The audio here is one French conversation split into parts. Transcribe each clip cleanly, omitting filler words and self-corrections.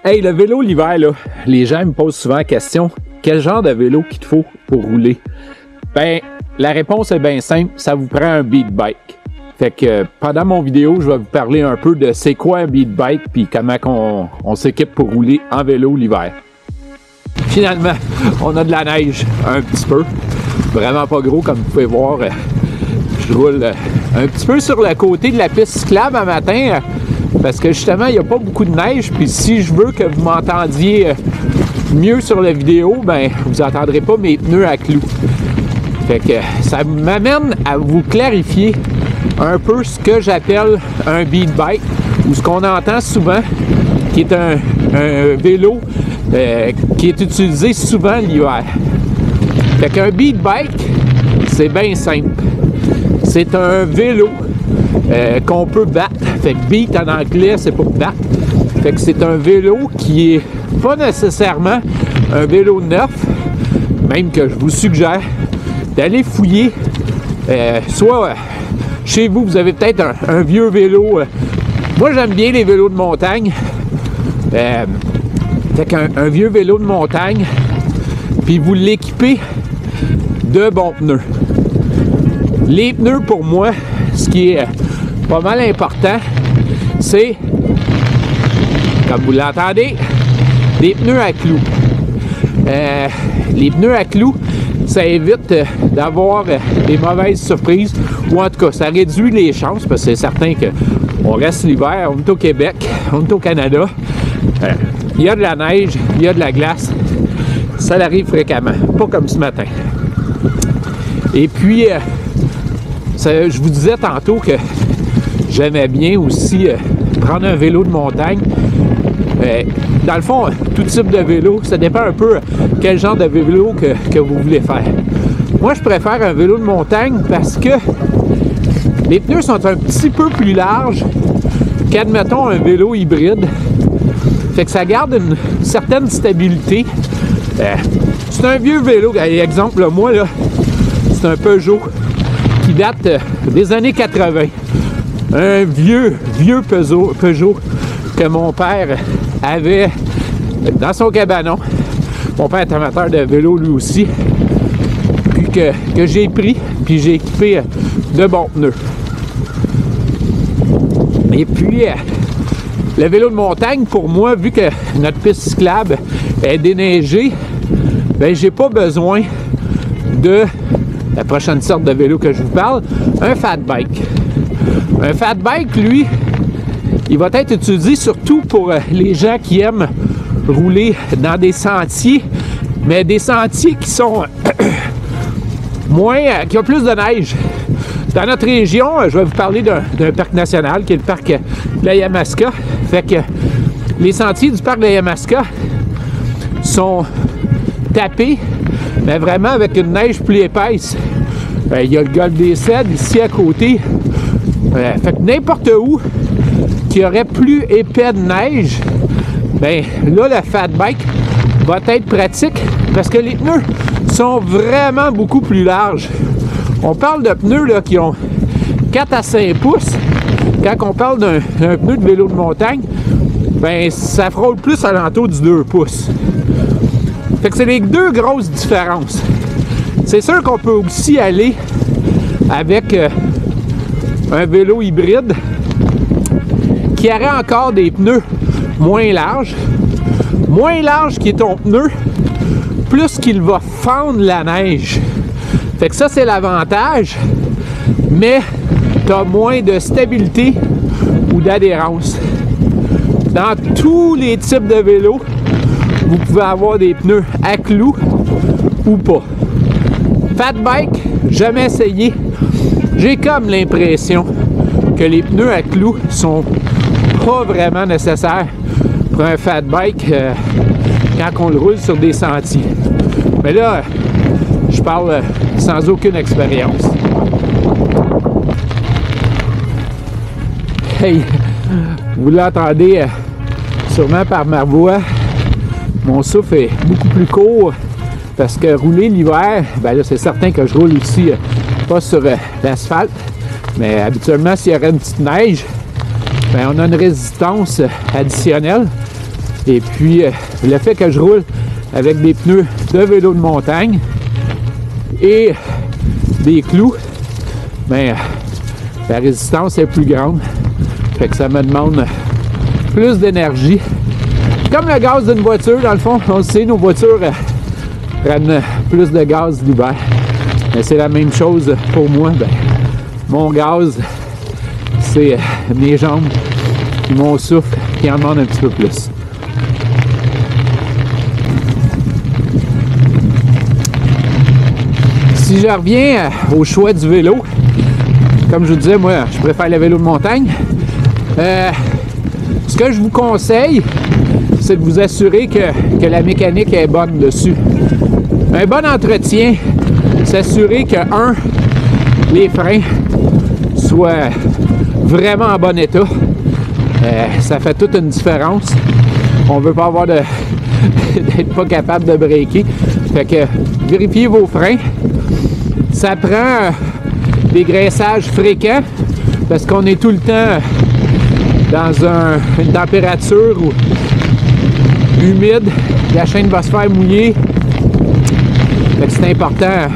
Hey, le vélo l'hiver, là, les gens me posent souvent la question, quel genre de vélo qu'il te faut pour rouler? Ben, la réponse est bien simple, ça vous prend un beat bike. Fait que pendant mon vidéo, je vais vous parler un peu de c'est quoi un beat bike puis comment on s'équipe pour rouler en vélo l'hiver. Finalement, on a de la neige un petit peu, vraiment pas gros comme vous pouvez voir. Je roule un petit peu sur le côté de la piste cyclable un matin parce que justement, il n'y a pas beaucoup de neige. Puis si je veux que vous m'entendiez mieux sur la vidéo, ben vous n'entendrez pas mes pneus à clous. Fait que ça m'amène à vous clarifier un peu ce que j'appelle un beat bike ou ce qu'on entend souvent, qui est un vélo qui est utilisé souvent l'hiver. Fait qu'un beat bike, c'est bien simple. C'est un vélo qu'on peut battre. Fait que beat en anglais, c'est pour battre. Fait que c'est un vélo qui est pas nécessairement un vélo neuf, même que je vous suggère d'aller fouiller. Soit chez vous, vous avez peut-être un vieux vélo. Moi, j'aime bien les vélos de montagne. Fait qu'un vieux vélo de montagne, puis vous l'équipez de bons pneus. Les pneus, pour moi, ce qui est pas mal important, c'est, comme vous l'entendez, des pneus à clous. Les pneus à clous, ça évite d'avoir des mauvaises surprises, ou en tout cas, ça réduit les chances, parce que c'est certain qu'on reste l'hiver, on est au Québec, on est au Canada, il y a de la neige, il y a de la glace, ça arrive fréquemment, pas comme ce matin. Et puis, je vous disais tantôt que j'aimais bien aussi prendre un vélo de montagne. Dans le fond, tout type de vélo, ça dépend un peu quel genre de vélo que vous voulez faire. Moi, je préfère un vélo de montagne parce que les pneus sont un petit peu plus larges qu'admettons un vélo hybride. Fait que ça garde une certaine stabilité. C'est un vieux vélo. Exemple, moi, là, c'est un Peugeot qui date des années 80. Un vieux Peugeot que mon père avait dans son cabanon. Mon père est amateur de vélo lui aussi. Puis que j'ai pris, puis j'ai équipé de bons pneus. Et puis, le vélo de montagne, pour moi, vu que notre piste cyclable est déneigée, ben j'ai pas besoin de la prochaine sorte de vélo que je vous parle, un fat bike. Un fat bike, lui, il va être utilisé surtout pour les gens qui aiment rouler dans des sentiers, mais des sentiers qui sont qui ont plus de neige. Dans notre région, je vais vous parler d'un parc national qui est le parc de la Yamaska. Fait que les sentiers du parc de la Yamaska sont tapés, mais vraiment avec une neige plus épaisse. Il y a le golfe des Cèdres ici à côté. Fait que n'importe où qui aurait plus épais de neige, ben là, le fat bike va être pratique parce que les pneus sont vraiment beaucoup plus larges. On parle de pneus là, qui ont 4 à 5 pouces. Quand on parle d'un pneu de vélo de montagne, ben ça frôle plus à l'entour du 2 pouces. Fait que c'est les deux grosses différences. C'est sûr qu'on peut aussi aller avec un vélo hybride qui aurait encore des pneus moins larges. Moins large qui est ton pneu, plus qu'il va fendre la neige. Fait que ça, c'est l'avantage, mais tu as moins de stabilité ou d'adhérence. Dans tous les types de vélos, vous pouvez avoir des pneus à clous ou pas. Fat bike, jamais essayé. J'ai comme l'impression que les pneus à clous sont pas vraiment nécessaires pour un fat bike quand on le roule sur des sentiers. Mais là, je parle sans aucune expérience. Hey, vous l'entendez sûrement par ma voix. Mon souffle est beaucoup plus court parce que rouler l'hiver, ben là, c'est certain que je roule aussi pas sur l'asphalte, mais habituellement, s'il y aurait une petite neige, ben on a une résistance additionnelle. Et puis, le fait que je roule avec des pneus de vélo de montagne et des clous, ben, la résistance est plus grande. Fait que ça me demande plus d'énergie. Comme le gaz d'une voiture, dans le fond, on le sait, nos voitures prennent plus de gaz l'hiver. Mais c'est la même chose pour moi. Ben, mon gaz, c'est mes jambes et mon souffle qui en demandent un petit peu plus. Si je reviens au choix du vélo, comme je vous disais, moi, je préfère le vélo de montagne. Ce que je vous conseille, c'est de vous assurer que la mécanique est bonne dessus. Un bon entretien, s'assurer que, les freins soient vraiment en bon état. Ça fait toute une différence. On ne veut pas avoir d'être pas capable de breaker. Fait que vérifiez vos freins. Ça prend des graissages fréquents parce qu'on est tout le temps dans une température humide. La chaîne va se faire mouiller. Fait que c'est important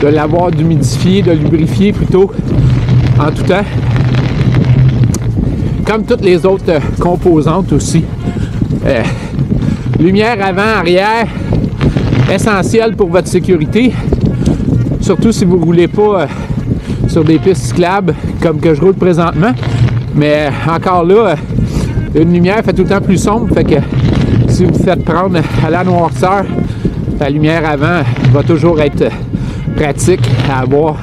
de l'avoir d'humidifier, de lubrifier plutôt en tout temps. Comme toutes les autres composantes aussi. Lumière avant, arrière, essentiel pour votre sécurité. Surtout si vous ne roulez pas sur des pistes cyclables comme que je roule présentement. Mais encore là, une lumière fait tout le temps plus sombre. Fait que si vous faites prendre à la noirceur, la lumière avant va toujours être pratique à avoir.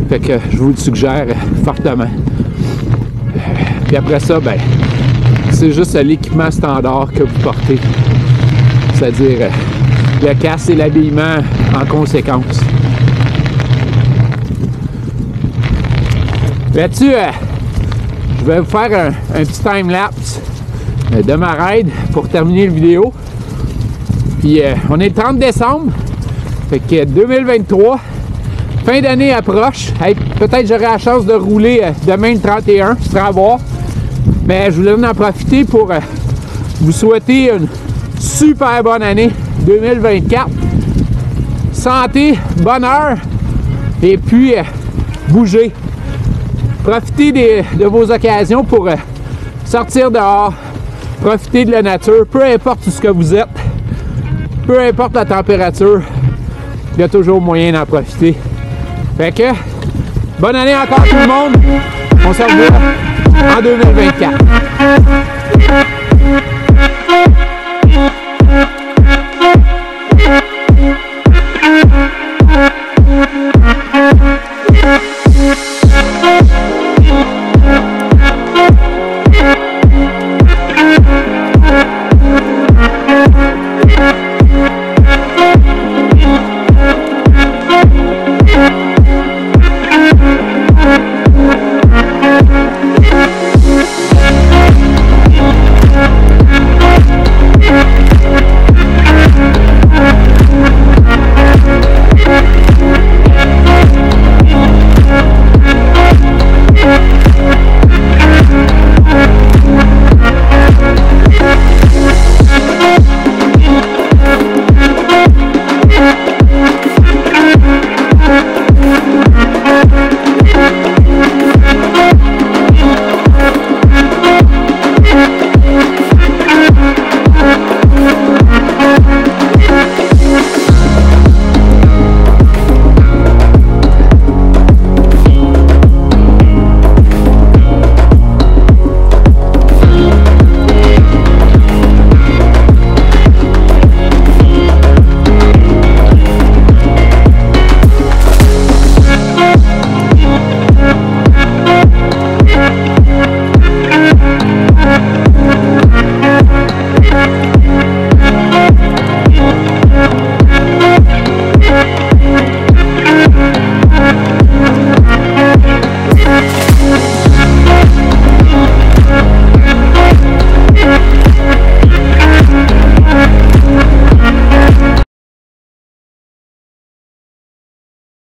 Fait que je vous le suggère fortement. Puis après ça, ben, c'est juste l'équipement standard que vous portez. C'est-à-dire le casque et l'habillement en conséquence. Là-dessus, je vais vous faire un petit time-lapse de ma ride pour terminer la vidéo. Puis on est le 30 décembre, fait que 2023, fin d'année approche. Hey, peut-être j'aurai la chance de rouler demain le 31, ce sera à voir. Mais je voulais en profiter pour vous souhaiter une super bonne année 2024. Santé, bonheur et puis bougez. Profitez de vos occasions pour sortir dehors, profiter de la nature, peu importe ce que vous êtes, peu importe la température, il y a toujours moyen d'en profiter. Fait que, bonne année encore tout le monde, on se revoit en 2024.